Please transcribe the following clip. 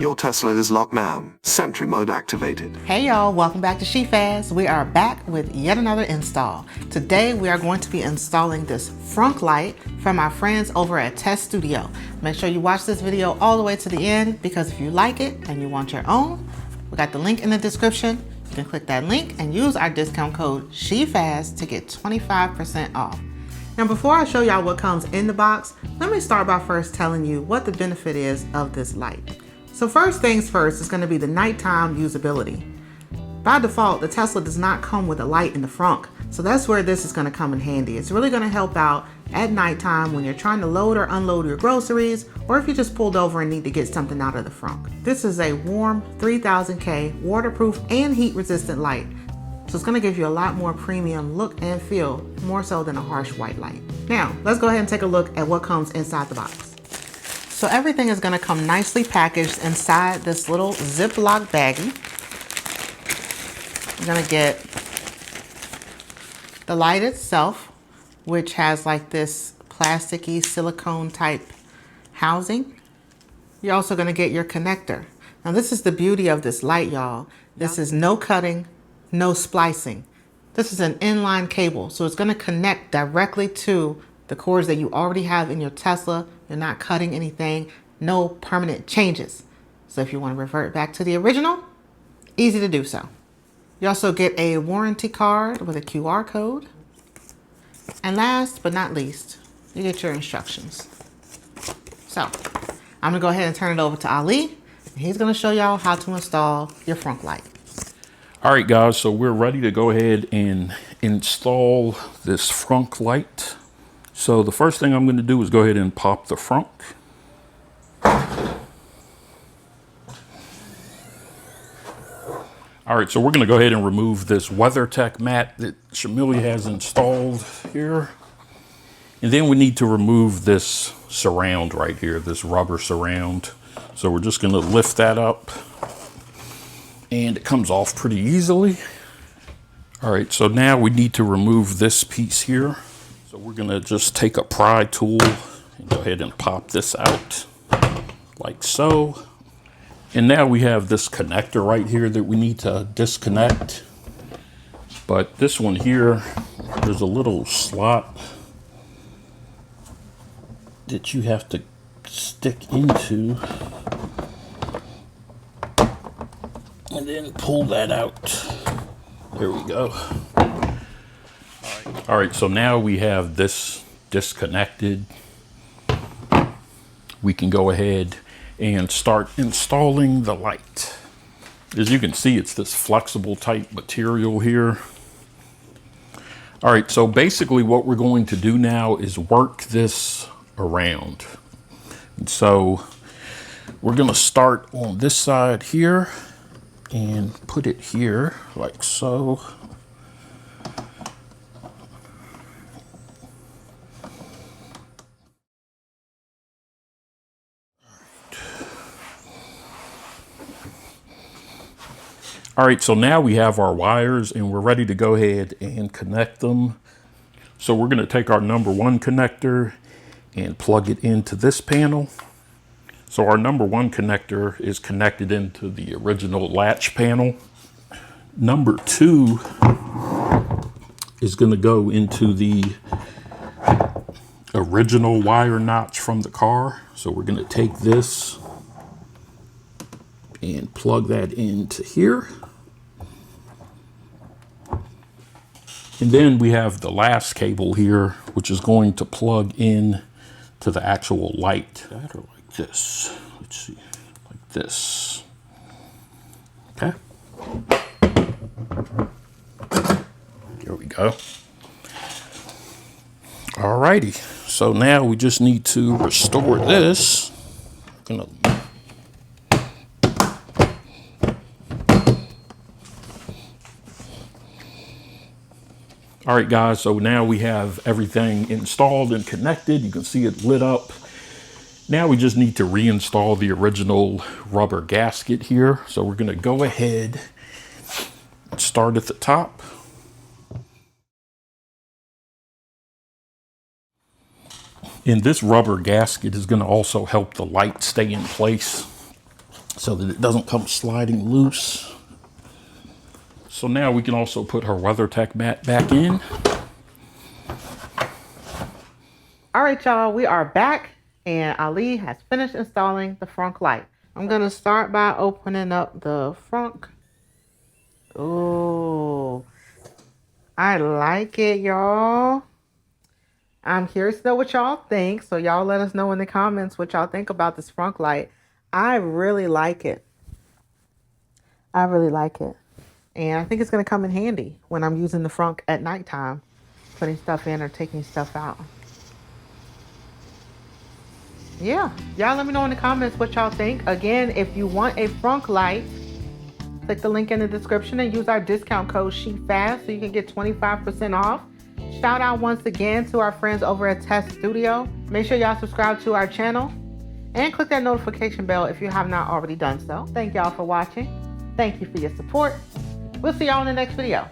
Your Tesla is locked now. Sentry mode activated. Hey y'all, welcome back to SheFast. We are back with yet another install. Today we are going to be installing this Frunk Light from our friends over at Test Studio. Make sure you watch this video all the way to the end because if you like it and you want your own, we got the link in the description. You can click that link and use our discount code SheFast to get 25% off. Now before I show y'all what comes in the box, let me start by first telling you what the benefit is of this light. So first things first is going to be the nighttime usability. By default, the Tesla does not come with a light in the frunk, so that's where this is going to come in handy. It's really going to help out at nighttime when you're trying to load or unload your groceries, or if you just pulled over and need to get something out of the frunk. This is a warm 3000K waterproof and heat resistant light, so it's going to give you a lot more premium look and feel, more so than a harsh white light. Now, let's go ahead and take a look at what comes inside the box. So everything is going to come nicely packaged inside this little Ziploc baggie. You're going to get the light itself, which has like this plasticky silicone type housing. You're also going to get your connector. Now this is the beauty of this light, y'all. This is no cutting, no splicing. This is an inline cable, so it's going to connect directly to the cords that you already have in your Tesla. You're not cutting anything, no permanent changes. So if you want to revert back to the original, easy to do so. You also get a warranty card with a QR code. And last but not least, you get your instructions. So I'm gonna go ahead and turn it over to Ali. And he's gonna show y'all how to install your Frunk Light. All right, guys, so we're ready to go ahead and install this Frunk Light. So the first thing I'm going to do is go ahead and pop the frunk. All right, so we're going to go ahead and remove this WeatherTech mat that Shamili has installed here. And then we need to remove this surround right here, this rubber surround. So we're just going to lift that up and it comes off pretty easily. All right, so now we need to remove this piece here. So we're gonna just take a pry tool and go ahead and pop this out like so. And now we have this connector right here that we need to disconnect. But this one here, there's a little slot that you have to stick into and then pull that out. There we go. All right, so now we have this disconnected. We can go ahead and start installing the light. As you can see, it's this flexible type material here. All right, so basically what we're going to do now is work this around. And so we're gonna start on this side here and put it here like so. All right, so now we have our wires and we're ready to go ahead and connect them. So we're gonna take our number 1 connector and plug it into this panel. So our number 1 connector is connected into the original latch panel. Number 2 is gonna go into the original wire notch from the car. So we're gonna take this and plug that into here. And then we have the last cable here, which is going to plug in to the actual light. That or like this. Let's see, like this. Okay. There we go. Alrighty. So now we just need to restore this. I'm gonna All right, guys, so now we have everything installed and connected. You can see it lit up. Now we just need to reinstall the original rubber gasket here. So we're gonna go ahead and start at the top. And this rubber gasket is gonna also help the light stay in place. so that it doesn't come sliding loose. So now we can also put her WeatherTech mat back in. All right, y'all, we are back and Ali has finished installing the Frunk Light. I'm gonna start by opening up the Frunk. Ooh, I like it, y'all. I'm curious to know what y'all think, so y'all let us know in the comments what y'all think about this Frunk Light. I really like it. I really like it. And I think it's going to come in handy when I'm using the Frunk at nighttime, putting stuff in or taking stuff out. Yeah, y'all let me know in the comments what y'all think. Again, if you want a Frunk Light, click the link in the description and use our discount code SheFast so you can get 25% off. Shout out once again to our friends over at Test Studio. Make sure y'all subscribe to our channel and click that notification bell if you have not already done so. Thank y'all for watching. Thank you for your support. We'll see y'all in the next video.